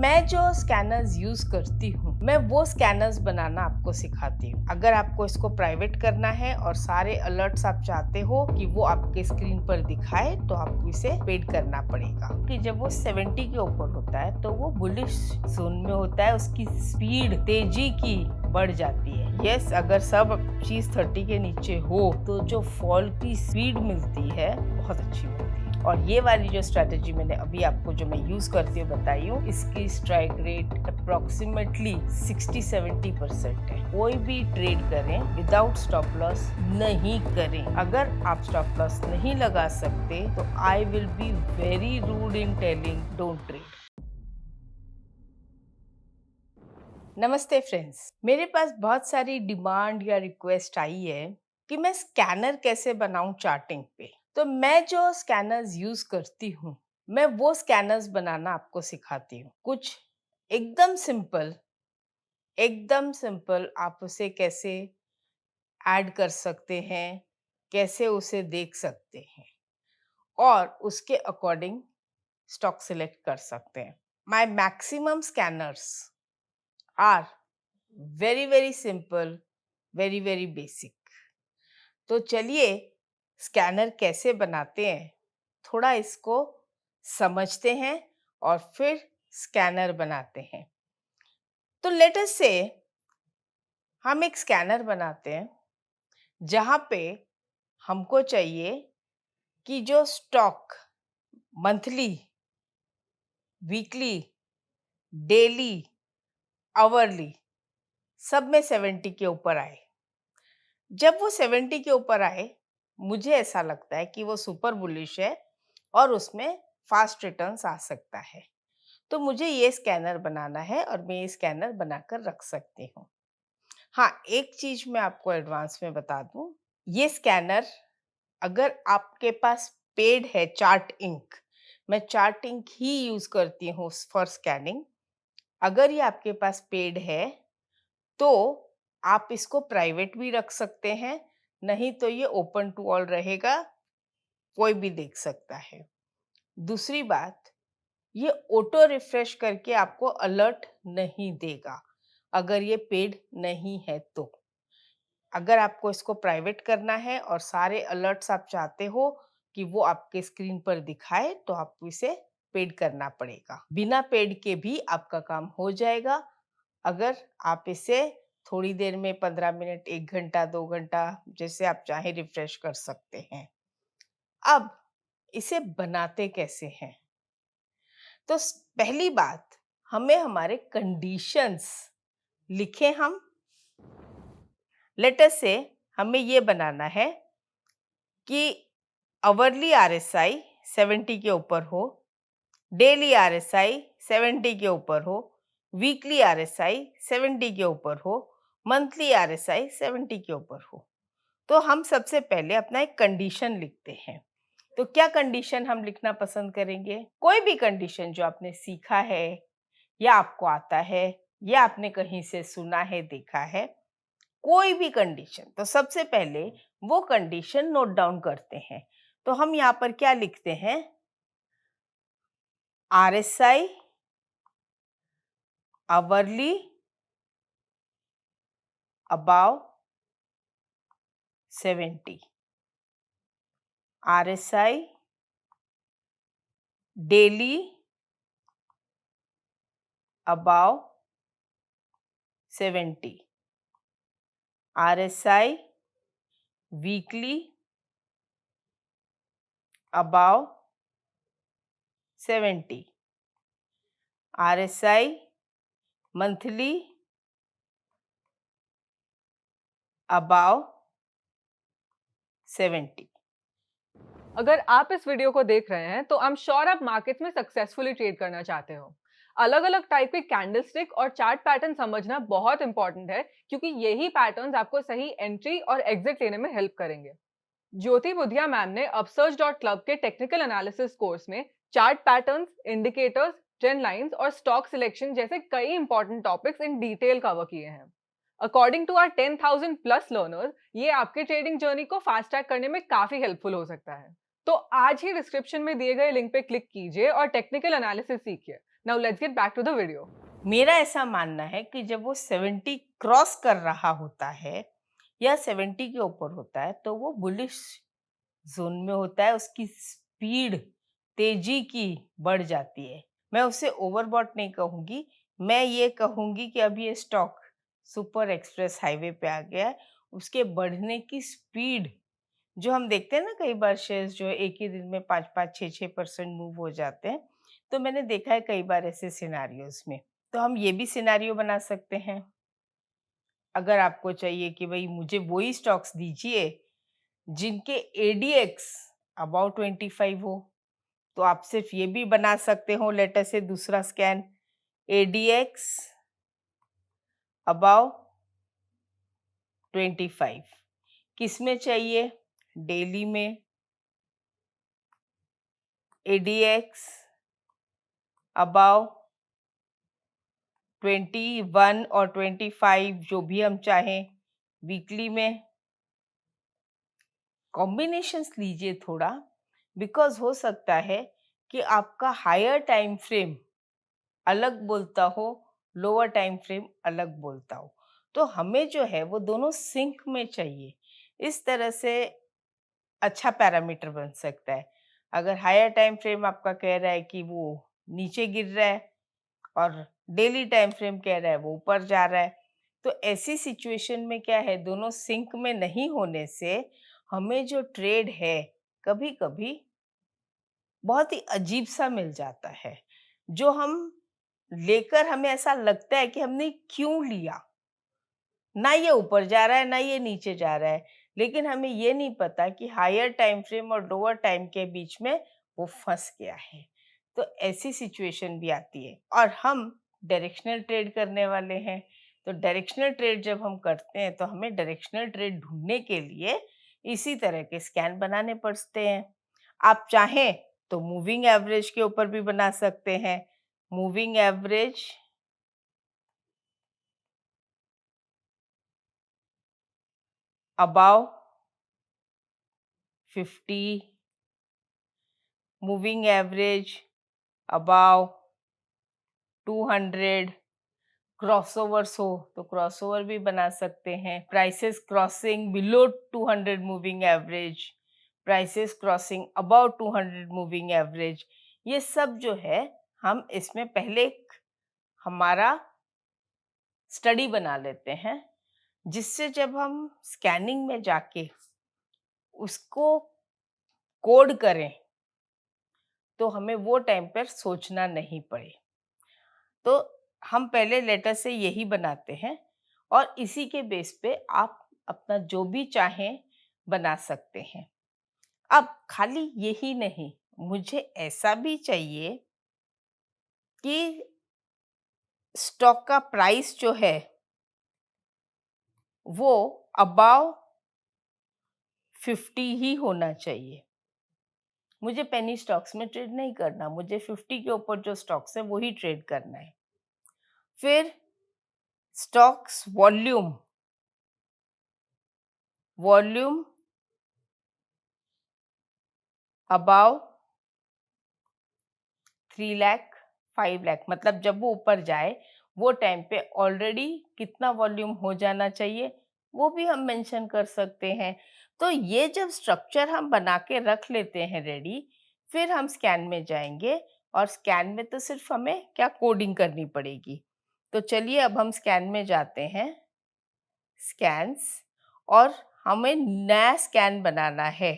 मैं जो scanners use करती हूँ मैं वो स्कैनर्स बनाना आपको सिखाती हूँ। अगर आपको इसको प्राइवेट करना है और सारे अलर्ट्स आप चाहते हो कि वो आपके स्क्रीन पर दिखाए तो आपको इसे पेड करना पड़ेगा। कि जब वो 70 के ऊपर होता है तो वो बुलिश जोन में होता है, उसकी स्पीड तेजी की बढ़ जाती है। यस, अगर सब चीज 30 के नीचे हो तो जो फॉल की स्पीड मिलती है बहुत अच्छी मिलती है। और ये वाली जो स्ट्रेटेजी मैंने अभी आपको जो मैं यूज करती हूँ बताई हूँ, इसकी स्ट्राइक रेट अप्रोक्सीमेटली 60-70% है। कोई भी ट्रेड करें विदाउट स्टॉप लॉस नहीं करें। अगर आप स्टॉप लॉस नहीं लगा सकते तो I will be very rude in telling don't trade. नमस्ते फ्रेंड्स, मेरे पास बहुत सारी डिमांड या रिक्वेस्ट आई है कि मैं स्कैनर कैसे बनाऊं चार्टिंग पे। तो मैं जो स्कैनर्स यूज करती हूँ मैं वो स्कैनर्स बनाना आपको सिखाती हूँ। कुछ एकदम सिंपल आप उसे कैसे ऐड कर सकते हैं, कैसे उसे देख सकते हैं और उसके अकॉर्डिंग स्टॉक सिलेक्ट कर सकते हैं। My maximum scanners are very simple, very basic. तो चलिए स्कैनर कैसे बनाते हैं थोड़ा इसको समझते हैं और फिर स्कैनर बनाते हैं। तो लेट अस से हम एक स्कैनर बनाते हैं जहां पे हमको चाहिए कि जो stock monthly, weekly, daily, hourly सब में 70 के ऊपर आए। जब वो 70 के ऊपर आए मुझे ऐसा लगता है कि वो सुपर बुलिश है और उसमें फास्ट रिटर्न्स आ सकता है। तो मुझे ये स्कैनर बनाना है और मैं ये स्कैनर बनाकर रख सकती हूँ। हाँ, एक चीज मैं आपको एडवांस में बता दूं, ये स्कैनर अगर आपके पास पेड है चार्ट इंक, मैं चार्ट इंक ही यूज करती हूँ फॉर स्कैनिंग। अगर ये आपके पास पेड है तो आप इसको प्राइवेट भी रख सकते हैं, नहीं तो ये ओपन टू ऑल रहेगा, कोई भी देख सकता है। दूसरी बात, ये ऑटो रिफ्रेश करके आपको अलर्ट नहीं देगा अगर ये पेड नहीं है तो। अगर आपको इसको प्राइवेट करना है और सारे अलर्ट्स आप चाहते हो कि वो आपके स्क्रीन पर दिखाए तो आपको इसे पेड करना पड़ेगा। बिना पेड के भी आपका काम हो जाएगा अगर आप इसे थोड़ी देर में 15 मिनट, 1 घंटा, 2 घंटा जैसे आप चाहे रिफ्रेश कर सकते हैं। अब इसे बनाते कैसे हैं? तो पहली बात, हमें हमारे कंडीशंस लिखे हम। लेट अस से हमें ये बनाना है कि आवरली आरएसआई 70 के ऊपर हो, डेली आरएसआई 70 के ऊपर हो, वीकली आरएसआई 70 के ऊपर हो, मंथली आरएसआई 70 के ऊपर हो। तो हम सबसे पहले अपना एक कंडीशन लिखते हैं। तो क्या कंडीशन हम लिखना पसंद करेंगे? कोई भी कंडीशन जो आपने सीखा है या आपको आता है या आपने कहीं से सुना है, देखा है, कोई भी कंडीशन। तो सबसे पहले वो कंडीशन नोट डाउन करते हैं। तो हम यहाँ पर क्या लिखते हैं? RSI hourly above 70, RSI daily above 70, RSI weekly above 70, RSI monthly above 70। अगर आप इस वीडियो को देख रहे हैं तो आई एम श्योर आप मार्केट में सक्सेसफुली ट्रेड करना चाहते हो। अलग अलग टाइप के कैंडलस्टिक और चार्ट पैटर्न समझना बहुत इंपॉर्टेंट है क्योंकि यही पैटर्न्स आपको सही एंट्री और एग्जिट लेने में हेल्प करेंगे। ज्योति बुधिया मैम ने अपसर्च डॉट क्लब के टेक्निकल एनालिसिस कोर्स में chart patterns, indicators, trend lines और स्टॉक सिलेक्शन जैसे कई important topics in detail cover किए हैं। According to our 10,000 plus learners, ये आपके ट्रेडिंग जर्नी को फास्ट ट्रैक करने में काफी हेल्पफुल हो सकता है। तो आज ही डिस्क्रिप्शन में दिए गए लिंक पे क्लिक कीजिए और टेक्निकल एनालिसिस सीखिए Now let's get back to the video. मेरा ऐसा मानना है कि जब वो 70 क्रॉस कर रहा होता है या 70 के ऊपर होता है तो वो बुलिश ज़ोन में होता है, उसकी स्पीड तेज़ी की बढ़ जाती है। मैं उसे ओवरबॉट नहीं कहूँगी, मैं ये कहूँगी कि अब ये स्टॉक सुपर एक्सप्रेस हाईवे पे आ गया है, उसके बढ़ने की स्पीड जो हम देखते हैं ना कई बार शेयर्स जो है एक ही दिन में 5-5, 6-6% मूव हो जाते हैं, तो मैंने देखा है कई बार ऐसे सिनेरियोज़ में। तो हम ये भी सिनेरियो बना सकते हैं। अगर आपको चाहिए कि भई मुझे वही स्टॉक्स दीजिए जिनके एडीएक्स अबाउ 25 हो, तो आप सिर्फ़ ये भी बना सकते हो लेट अस से दूसरा स्कैन एडीएक्स अबाउ 25 किसमें चाहिए? डेली में एडीएक्स अबाउ 21 और 25 जो भी हम चाहें, वीकली में कॉम्बिनेशंस लीजिए थोड़ा बिकॉज़ हो सकता है कि आपका हायर टाइम फ्रेम अलग बोलता हो, लोअर टाइम फ्रेम अलग बोलता हो। तो हमें जो है वो दोनों सिंक में चाहिए। इस तरह से अच्छा पैरामीटर बन सकता है। अगर हायर टाइम फ्रेम आपका कह रहा है कि वो नीचे गिर रहा है और डेली टाइम फ्रेम कह रहा है वो ऊपर जा रहा है, तो ऐसी सिचुएशन में क्या है दोनों सिंक में नहीं होने से हमें जो ट्रेड है, कभी-कभी बहुत ही अजीब-सा मिल जाता है, जो हम लेकर हमें ऐसा लगता है कि हमने क्यों लिया? ना ये ऊपर जा रहा है, ना ये नीचे जा रहा है, लेकिन हमें ये नहीं पता कि हायर टाइम फ्रेम और लोअर टाइम के बीच में वो फँस गया है। तो ऐसी सिचुएशन भी आती है और हम डायरेक्शनल ट्रेड करने वाले हैं, तो डायरेक्शनल ट्रेड जब हम करते हैं, तो हमें डायरेक्शनल ट्रेड ढूँढने के लिए इसी तरह के स्कैन बनाने पड़ते हैं। आप चाहें तो मूविंग एवरेज के ऊपर भी बना सकते हैं। Moving average above 50, moving average above 200, crossovers हो तो क्रॉसओवर भी बना सकते हैं। Prices crossing below 200 moving average, prices crossing above 200 moving average, ये सब जो है हम इसमें पहले एक हमारा स्टडी बना लेते हैं, जिससे जब हम स्कैनिंग में जाके उसको कोड करें, तो हमें वो टाइम पर सोचना नहीं पड़े। तो हम पहले लेटर से यही बनाते हैं और इसी के बेस पे आप अपना जो भी चाहें बना सकते हैं। अब खाली यही नहीं, मुझे ऐसा भी चाहिए कि स्टॉक का प्राइस जो है वो अबव 50 ही होना चाहिए। मुझे पेनी स्टॉक्स में ट्रेड नहीं करना, मुझे 50 के ऊपर जो स्टॉक्स है वही ट्रेड करना है। फिर stocks volume, volume above 3 lakh 5 lakh, मतलब जब वो ऊपर जाए वो टाइम पे ऑलरेडी कितना वॉल्यूम हो जाना चाहिए वो भी हम मेंशन कर सकते हैं। तो ये जब स्ट्रक्चर हम बना के रख लेते हैं रेडी, फिर हम स्कैन में जाएंगे और स्कैन में तो सिर्फ हमें क्या कोडिंग करनी पड़ेगी। तो चलिए अब हम स्कैन में जाते हैं, स्कैन्स, और हमें नया स्कैन बनाना है।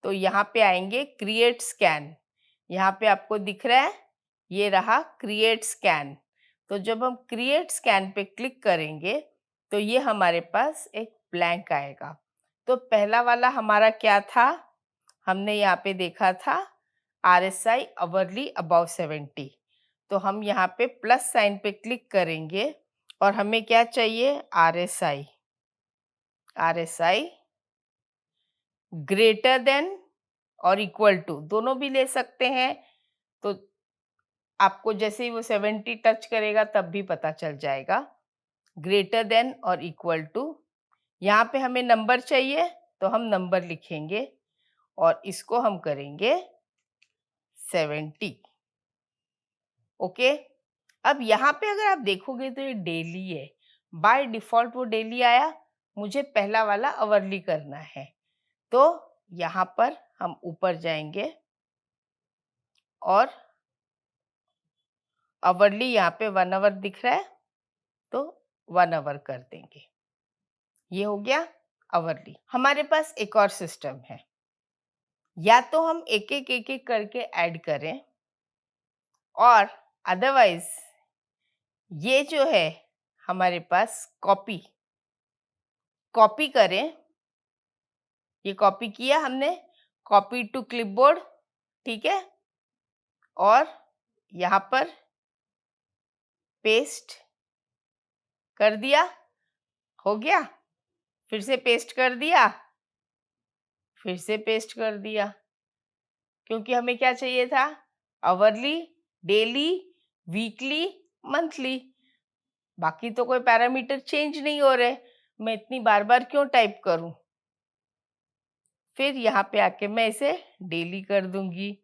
तो यहाँ पे आएंगे क्रिएट स्कैन, यहाँ पे आपको दिख रहा है ये रहा क्रिएट स्कैन। तो जब हम क्रिएट स्कैन पे क्लिक करेंगे तो ये हमारे पास एक ब्लैंक आएगा। तो पहला वाला हमारा क्या था, हमने यहाँ पे देखा था RSI अवरली अबव 70। तो हम यहाँ पे प्लस साइन पे क्लिक करेंगे और हमें क्या चाहिए, RSI, RSI ग्रेटर देन और इक्वल टू दोनों भी ले सकते हैं। तो आपको जैसे ही वो 70 टच करेगा तब भी पता चल जाएगा। ग्रेटर देन और इक्वल टू, यहाँ पे हमें नंबर चाहिए तो हम नंबर लिखेंगे और इसको हम करेंगे 70। ओके। अब यहाँ पे अगर आप देखोगे तो ये डेली है, बाय डिफॉल्ट वो डेली आया, मुझे पहला वाला आवरली करना है। तो यहाँ पर हम ऊपर जाएंगे और आवरली यहाँ पे 1 आवर दिख रहा है, तो 1 आवर कर देंगे। ये हो गया आवरली। हमारे पास एक और सिस्टम है, या तो हम एक एक करके ऐड करें, और अदरवाइज ये जो है हमारे पास कॉपी कॉपी करें। ये कॉपी किया हमने, कॉपी टू क्लिपबोर्ड, ठीक है, और यहाँ पर पेस्ट कर दिया, हो गया। फिर से पेस्ट कर दिया, फिर से पेस्ट कर दिया, क्योंकि हमें क्या चाहिए था, आवरली, डेली, वीकली, मंथली। बाकी तो कोई पैरामीटर चेंज नहीं हो रहे, मैं इतनी बार बार क्यों टाइप करूं। फिर यहाँ पे आके मैं इसे डेली कर दूंगी,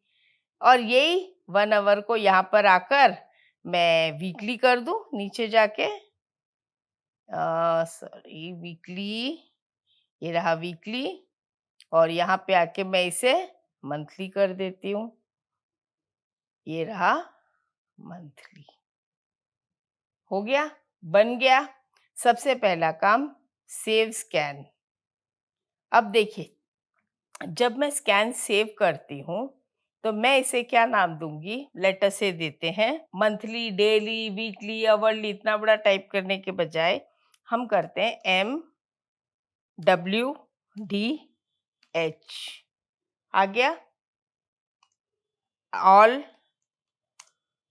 और यही 1 आवर को यहाँ पर आकर मैं वीकली कर दूं नीचे जाके। सॉरी, वीकली, ये रहा वीकली, और यहाँ पे आके मैं इसे मंथली कर देती हूँ, ये रहा मंथली। हो गया, बन गया। सबसे पहला काम, सेव स्कैन। अब देखिए, जब मैं स्कैन सेव करती हूँ तो मैं इसे क्या नाम दूंगी, लेटर से देते हैं मंथली, डेली, वीकली, आवरली। इतना बड़ा टाइप करने के बजाय हम करते हैं MWDH। आ गया, ऑल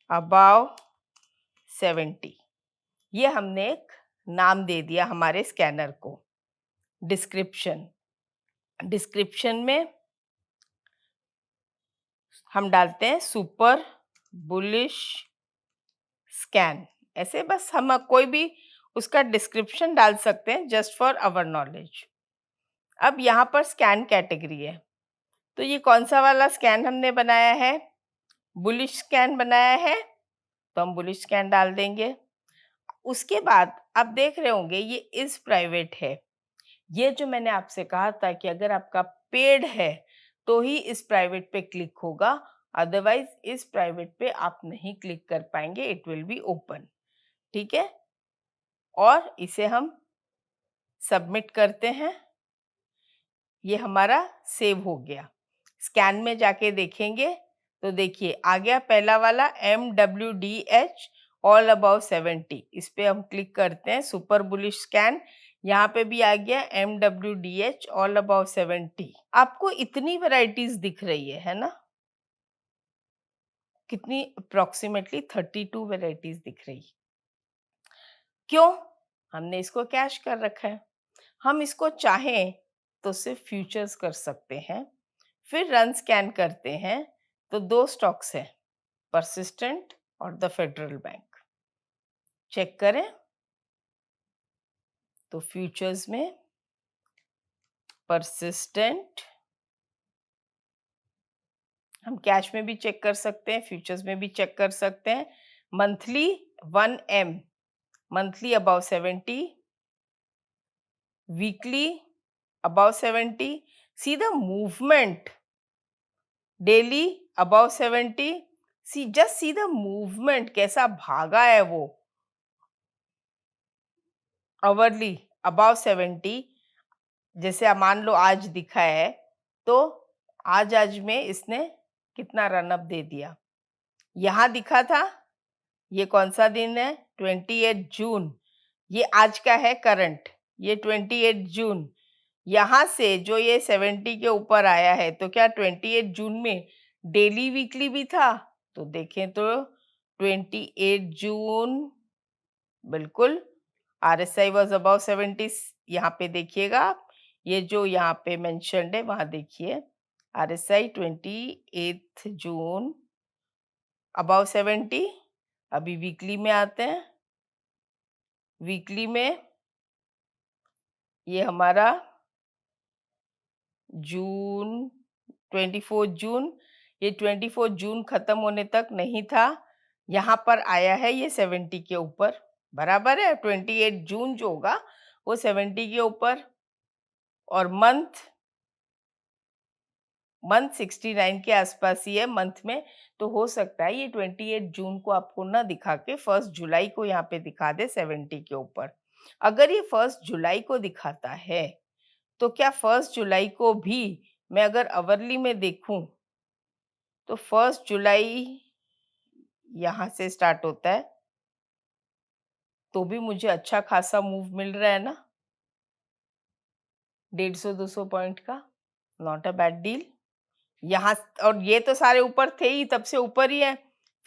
अबाव 70। ये हमने एक नाम दे दिया हमारे स्कैनर को। डिस्क्रिप्शन, डिस्क्रिप्शन में हम डालते हैं सुपर बुलिश स्कैन। ऐसे बस हम कोई भी उसका डिस्क्रिप्शन डाल सकते हैं, जस्ट फॉर आवर नॉलेज। अब यहाँ पर स्कैन कैटेगरी है, तो ये कौन सा वाला स्कैन हमने बनाया है, बुलिश स्कैन बनाया है, तो हम बुलिश स्कैन डाल देंगे। उसके बाद आप देख रहे होंगे ये इज प्राइवेट है। ये जो मैंने आपसे कहा था कि अगर आपका पेड है तो ही इस प्राइवेट पे क्लिक होगा, अदरवाइज इस प्राइवेट पे आप नहीं क्लिक कर पाएंगे, इट विल बी ओपन, ठीक है। और इसे हम सबमिट करते हैं, ये हमारा सेव हो गया। स्कैन में जाके देखेंगे तो देखिए आ गया पहला वाला MWDH ऑल अबाउ 70। इस पे हम क्लिक करते हैं, सुपर बुलिश स्कैन, यहाँ पे भी आ गया MWDH ऑल अबाउ 70। आपको इतनी वैरायटीज दिख रही है ना, कितनी, अप्रोक्सीमेटली 32 वैरायटीज दिख रही। क्यों? हमने इसको कैश कर रखा है। हम इसको चाहें तो सिर्फ फ्यूचर्स कर सकते हैं। फिर रन स्कैन करते हैं तो 2 स्टॉक्स हैं, परसिस्टेंट और द फेडरल बैंक। चेक करें तो फ्यूचर्स में परसिस्टेंट, हम कैश में भी चेक कर सकते हैं, फ्यूचर्स में भी चेक कर सकते हैं। Monthly 1M, monthly above 70, weekly above 70। See the movement, daily above 70। See, just see the movement, कैसा भागा है वो। आवरली अबाउ 70, जैसे आप मान लो आज दिखा है, तो आज में इसने कितना रनअप दे दिया। यहाँ दिखा था, ये कौन सा दिन है, 28 जून, ये आज का है करंट, ये 28 जून। यहाँ से जो ये 70 के ऊपर आया है, तो क्या 28 जून में डेली वीकली भी था, तो देखें तो 28 जून, बिल्कुल RSI वॉज अबाउ 70। यहाँ पे देखिएगा आप, ये जो यहाँ पे मेंशन्ड है वहां देखिए, RSI 28 जून अबाउ 70। अभी वीकली में आते हैं, वीकली में ये हमारा जून, 24 जून, ये 24 जून खत्म होने तक नहीं था, यहाँ पर आया है ये 70 के ऊपर, बराबर है? 28 जून जो होगा वो 70 के ऊपर, और मंथ 69 के आसपास ही है मंथ में, तो हो सकता है ये 28 जून को आपको ना दिखा के 1 जुलाई को यहाँ पे दिखा दे 70 के ऊपर। अगर ये 1 जुलाई को दिखाता है, तो क्या 1 जुलाई को भी मैं अगर अवरली में देखूं, तो 1 जुलाई यहाँ से स्टार्ट होता है, तो भी मुझे अच्छा खासा मूव मिल रहा है ना, 150-200 पॉइंट का, नॉट अ बैड डील। यहाँ और ये तो सारे ऊपर थे ही, तब से ऊपर ही है।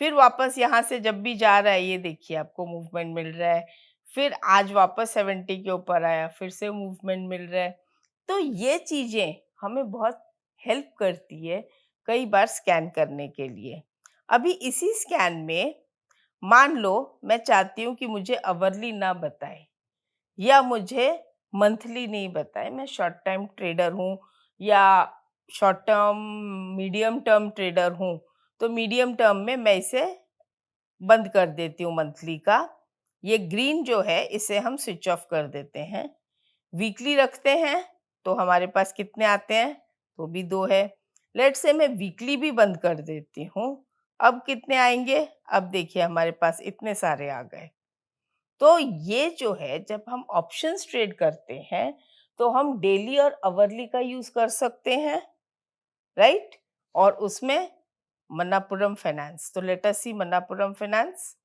फिर वापस यहाँ से जब भी जा रहा है, ये देखिए आपको मूवमेंट मिल रहा है। फिर आज वापस 70 के ऊपर आया, फिर से मूवमेंट मिल रहा है। तो ये चीज़ें हमें बहुत हेल्प करती है कई बार स्कैन करने के लिए। अभी इसी स्कैन में मान लो मैं चाहती हूँ कि मुझे अवरली ना बताए या मुझे मंथली नहीं बताए, मैं शॉर्ट टाइम ट्रेडर हूँ या short term medium term trader हूँ, तो मीडियम टर्म में मैं इसे बंद कर देती हूँ मंथली का। ये ग्रीन जो है इसे हम स्विच ऑफ कर देते हैं। वीकली रखते हैं तो हमारे पास कितने आते हैं? तो भी 2 है। लेट्स से मैं वीकली भी बंद कर देती हूँ, अब कितने आएँगे? अब देखिए हमारे पास इतने सारे आ गए। तो ये जो है जब हम ऑप्शंस ट्रेड करते हैं, तो हम डेली और अवरली का यूज़ कर सकते हैं, राइट? और उसमें मन्नापुरम फाइनेंस, तो लेट अस सी मन्नापुरम फाइनेंस।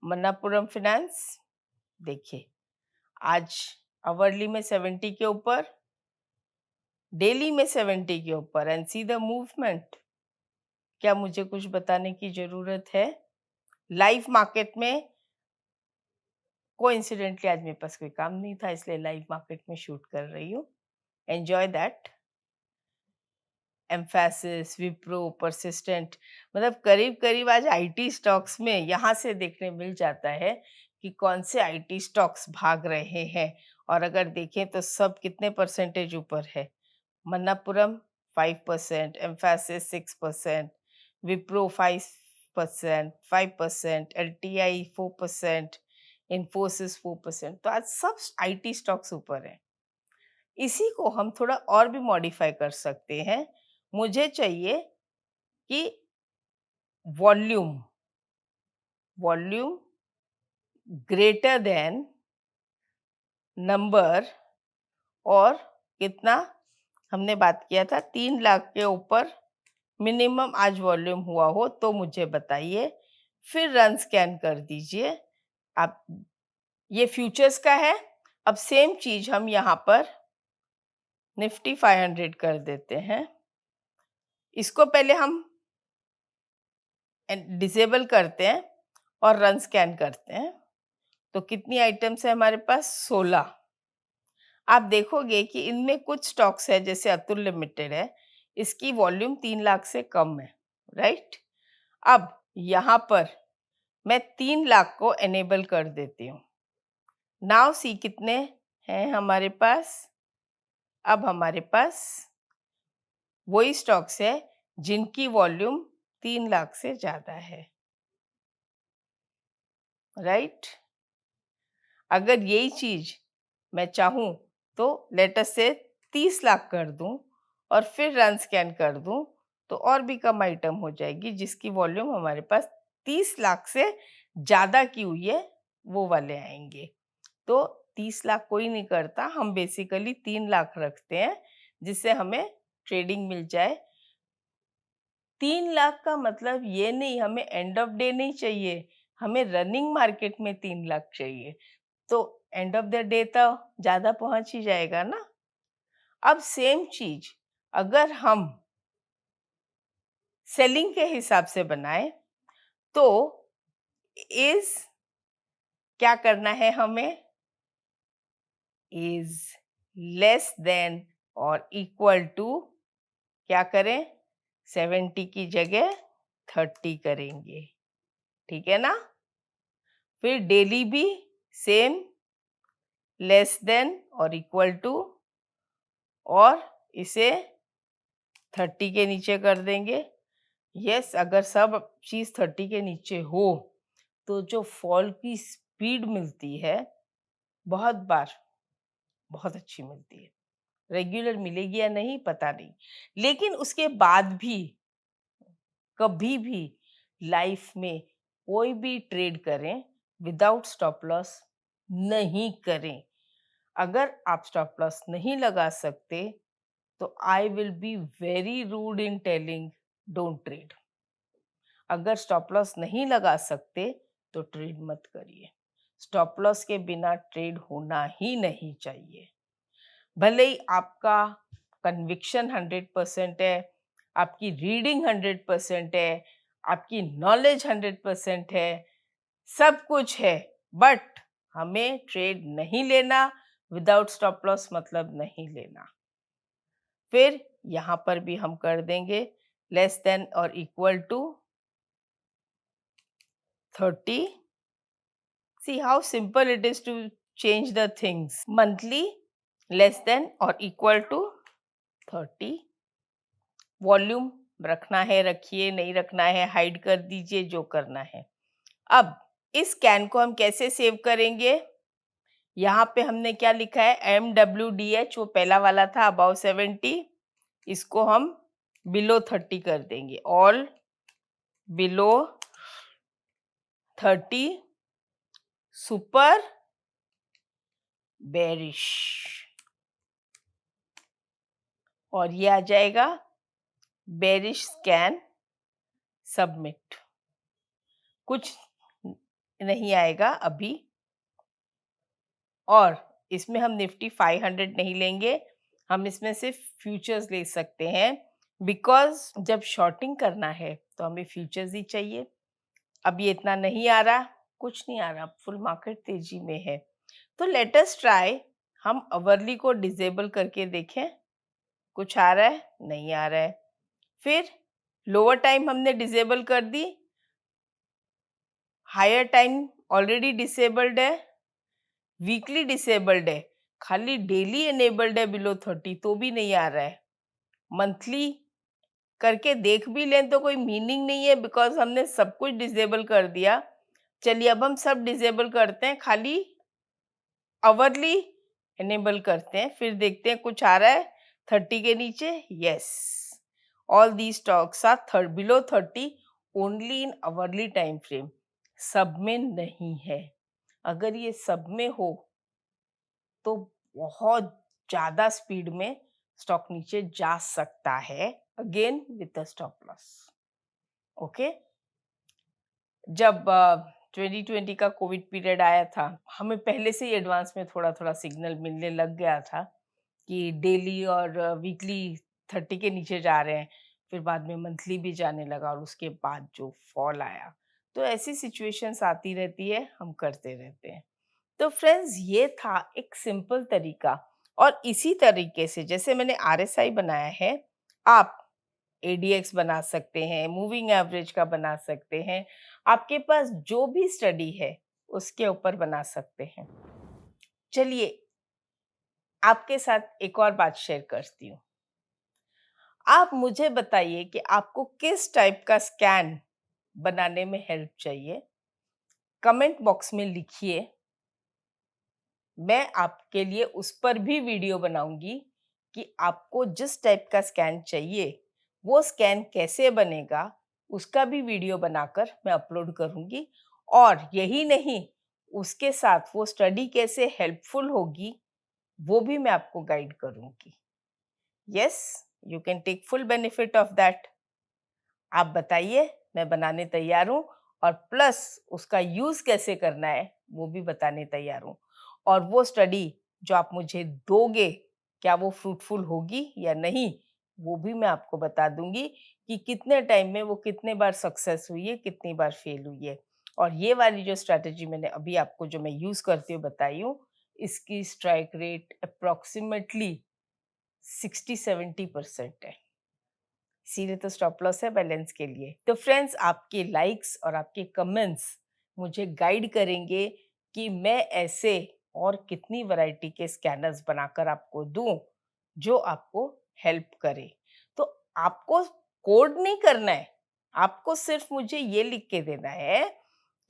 मन्नापुरम फाइनेंस देखिए, आज अवरली में 70 के ऊपर, डेली में 70 के ऊपर, एंड सी द मूवमेंट। क्या मुझे कुछ बताने की ज़रूरत है? लाइव मार्केट में कोइंसिडेंटली आज मेरे पास कोई काम नहीं था, इसलिए लाइव मार्केट में शूट कर रही हूँ। Enjoy that. Mphasis, Wipro, persistent, मतलब करीब-करीब आज आईटी स्टॉक्स में यहाँ से देखने मिल जाता है कि कौन से आईटी स्टॉक्स भाग रहे हैं, और अगर देखें तो सब कितने परसेंटेज ऊपर है। मन्नापुरम 5%, एम्फैसिस 6%, विप्रो 5%, 5%, एलटीआई 4%, इन्फोसिस 4%, तो आज सब आईटी स्टॉक्स ऊपर हैं। इसी को हम थोड़ा और भी मॉडिफाई कर सकते हैं। मुझे चाहिए कि volume volume greater than number, और कितना हमने बात किया था, 3 लाख के ऊपर मिनिमम आज वॉल्यूम हुआ हो तो मुझे बताइए। फिर रन स्कैन कर दीजिए आप। ये फ्यूचर्स का है। अब सेम चीज हम यहाँ पर निफ्टी 500 कर देते हैं। इसको पहले हम डिसेबल करते हैं और रन स्कैन करते हैं। तो कितनी आइटम्स है हमारे पास? 16। आप देखोगे कि इनमें कुछ स्टॉक्स है, जैसे अतुल लिमिटेड है, इसकी वॉल्यूम 3 लाख से कम है, राइट? अब यहाँ पर मैं 3 लाख को एनेबल कर देती हूँ। नाउ सी कितने हैं हमारे पास? अब हमारे पास वही स्टॉक्स है जिनकी वॉल्यूम 3 लाख से ज्यादा है, राइट? अगर यही चीज मैं चाहूं तो लेट अस से 30 लाख कर दूं और फिर रन स्कैन कर दूं, तो और भी कम आइटम हो जाएगी जिसकी वॉल्यूम हमारे पास 30 लाख से ज्यादा की हुई है, वो वाले आएंगे। तो 30 लाख कोई नहीं करता, हम बेसिकली 3 लाख रखते हैं जिससे हमें ट्रेडिंग मिल जाए। 3 लाख का मतलब ये नहीं हमें एंड ऑफ डे नहीं चाहिए, हमें रनिंग मार्केट में 3 लाख चाहिए। तो एंड ऑफ द डे तो ज़्यादा पहुँच ही जाएगा ना। अब सेम चीज़ अगर हम सेलिंग के हिसाब से बनाएँ, तो इज़ क्या करना है हमें? इज़ लेस देन और इक्वल टू क्या करें? 70 की जगह 30 करेंगे, ठीक है ना? फिर डेली भी सेम, लेस देन और इक्वल टू, और इसे 30 के नीचे कर देंगे। यस, अगर सब चीज़ 30 के नीचे हो, तो जो फॉल की स्पीड मिलती है, बहुत बार बहुत अच्छी मिलती है। रेगुलर मिलेगी या नहीं पता नहीं। लेकिन उसके बाद भी कभी भी लाइफ में कोई भी ट्रेड करें विदाउट स्टॉप लॉस नहीं करें। अगर आप स्टॉप लॉस नहीं लगा सकते, तो I will be very rude in telling don't trade. अगर स्टॉप लॉस नहीं लगा सकते तो ट्रेड मत करिए। स्टॉप लॉस के बिना ट्रेड होना ही नहीं चाहिए। भले ही आपका कन्विक्शन 100% है, आपकी रीडिंग 100% है, आपकी नॉलेज 100% है, सब कुछ है, बट हमें ट्रेड नहीं लेना, विदाउट स्टॉप लॉस मतलब नहीं लेना। फिर यहाँ पर भी हम कर देंगे लेस देन और equal to 30। See how simple it is to change the things. Monthly less than or equal to 30। Volume रखना है रखिए, नहीं रखना है हाइड कर दीजिए, जो करना है। अब इस कैन को हम कैसे सेव करेंगे? यहाँ पे हमने क्या लिखा है, MWDH, वो पहला वाला था अबाउ 70। इसको हम बिलो 30 कर देंगे। ऑल बिलो 30 सुपर बेरिश, और ये आ जाएगा बेरिश स्कैन सबमिट। कुछ नहीं आएगा अभी। और इसमें हम निफ्टी 500 नहीं लेंगे, हम इसमें सिर्फ फ्यूचर्स ले सकते हैं, बिकॉज जब शॉर्टिंग करना है तो हमें फ्यूचर्स ही चाहिए। अब ये इतना नहीं आ रहा, कुछ नहीं आ रहा, फुल मार्केट तेजी में है। तो लेट अस ट्राई, हम अवरली को डिसेबल करके देखें, कुछ आ रहा है, नहीं आ रहा है। फिर लोअर टाइम हमने डिसेबल कर दी, हायर टाइम ऑलरेडी डिसेबल्ड है, वीकली डिसेबल्ड है, खाली डेली एनेबल्ड है बिलो 30 तो भी नहीं आ रहा है। मंथली करके देख भी लें तो कोई मीनिंग नहीं है, बिकॉज हमने सब कुछ डिसेबल कर दिया। चलिए अब हम सब डिसेबल करते हैं, खाली आवरली एनेबल करते हैं, फिर देखते हैं कुछ आ रहा है 30 के नीचे। Yes, all the stocks are below 30 only in hourly time frame, सब में नहीं है। अगर ये सब में हो तो बहुत ज्यादा स्पीड में स्टॉक नीचे जा सकता है, again with the stop loss. Okay, जब 2020 का कोविड पीरियड आया था, हमें पहले से ही एडवांस में थोड़ा थोड़ा सिग्नल मिलने लग गया था कि डेली और वीकली 30 के नीचे जा रहे हैं। फिर बाद में मंथली भी जाने लगा, और उसके बाद जो फॉल आया, तो ऐसी सिचुएशंस आती रहती है, हम करते रहते हैं। तो फ्रेंड्स, ये था एक सिंपल तरीका, और इसी तरीके से जैसे मैंने आरएसआई बनाया है, आप एडीएक्स बना सकते हैं, मूविंग एवरेज का बना सकते हैं, आपके पास जो भी स्टडी है उसके ऊपर बना सकते हैं। चलिए आपके साथ एक और बात शेयर करती हूँ। आप मुझे बताइए कि आपको किस टाइप का स्कैन बनाने में हेल्प चाहिए, कमेंट बॉक्स में लिखिए। मैं आपके लिए उस पर भी वीडियो बनाऊंगी कि आपको जिस टाइप का स्कैन चाहिए वो स्कैन कैसे बनेगा, उसका भी वीडियो बनाकर मैं अपलोड करूंगी। और यही नहीं, उसके साथ वो स्टडी कैसे हेल्पफुल होगी वो भी मैं आपको गाइड करूंगी। Yes, you can take full benefit of that. आप बताइए, मैं बनाने तैयार हूँ, और प्लस उसका यूज कैसे करना है वो भी बताने तैयार हूँ। और वो स्टडी जो आप मुझे दोगे, क्या वो फ्रूटफुल होगी या नहीं, वो भी मैं आपको बता दूंगी कि कितने टाइम में वो कितने बार सक्सेस हुई है, कितनी बार फेल हुई है। और ये वाली जो स्ट्रैटेजी मैंने अभी आपको जो मैं यूज करती हूँ बताई हूँ, इसकी स्ट्राइक रेट अप्रोक्सीमेटली 60-70% है। इसीलिए तो स्टॉप लॉस है बैलेंस के लिए। तो फ्रेंड्स, आपके लाइक्स और आपके कमेंट्स मुझे गाइड करेंगे कि मैं ऐसे और कितनी वैरायटी के स्कैनर्स बनाकर आपको दूं जो आपको हेल्प करे। तो आपको कोड नहीं करना है, आपको सिर्फ मुझे ये लिख के देना है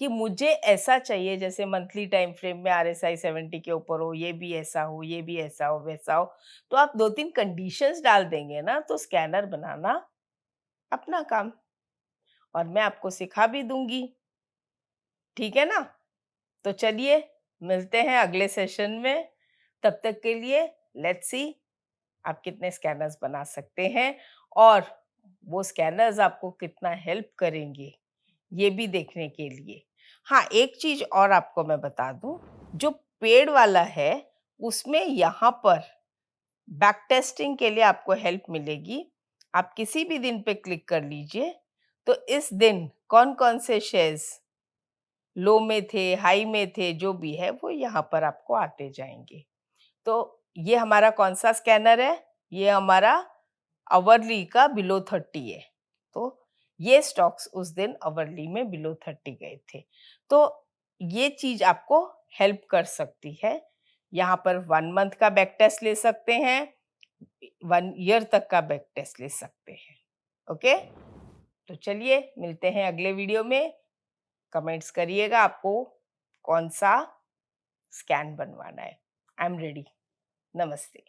कि मुझे ऐसा चाहिए, जैसे मंथली टाइम फ्रेम में आरएसआई 70 के ऊपर हो, ये भी ऐसा हो, ये भी ऐसा हो, वैसा हो। तो आप 2-3 कंडीशंस डाल देंगे ना, तो स्कैनर बनाना अपना काम, और मैं आपको सिखा भी दूँगी, ठीक है ना? तो चलिए मिलते हैं अगले सेशन में। तब तक के लिए लेट्स सी आप कितने स्कैनर्स बना सकते हैं, और वो स्कैनर्स आपको कितना हेल्प करेंगे, ये भी देखने के लिए। हाँ, एक चीज़ और आपको मैं बता दूँ, जो पेड वाला है, उसमें यहाँ पर बैक टेस्टिंग के लिए आपको हेल्प मिलेगी। आप किसी भी दिन पे क्लिक कर लीजिए, तो इस दिन कौन-कौन से शेयर्स लो में थे, हाई में थे, जो भी है वो यहाँ पर आपको आते जाएँगे। तो ये हमारा कौन-सा स्कैनर है? ये हमारा आवरली का बिलो 30 है। तो ये स्टॉक्स उस दिन आवरली में बिलो 30 गए थे। तो ये चीज़ आपको हेल्प कर सकती है। यहाँ पर 1 मंथ का बैक टेस्ट ले सकते हैं, 1 ईयर तक का बैक टेस्ट ले सकते हैं। ओके? तो चलिए मिलते हैं अगले वीडियो में। कमेंट्स करिएगा आपको कौन-सा स्कैन बनवाना है। I am ready. नमस्ते।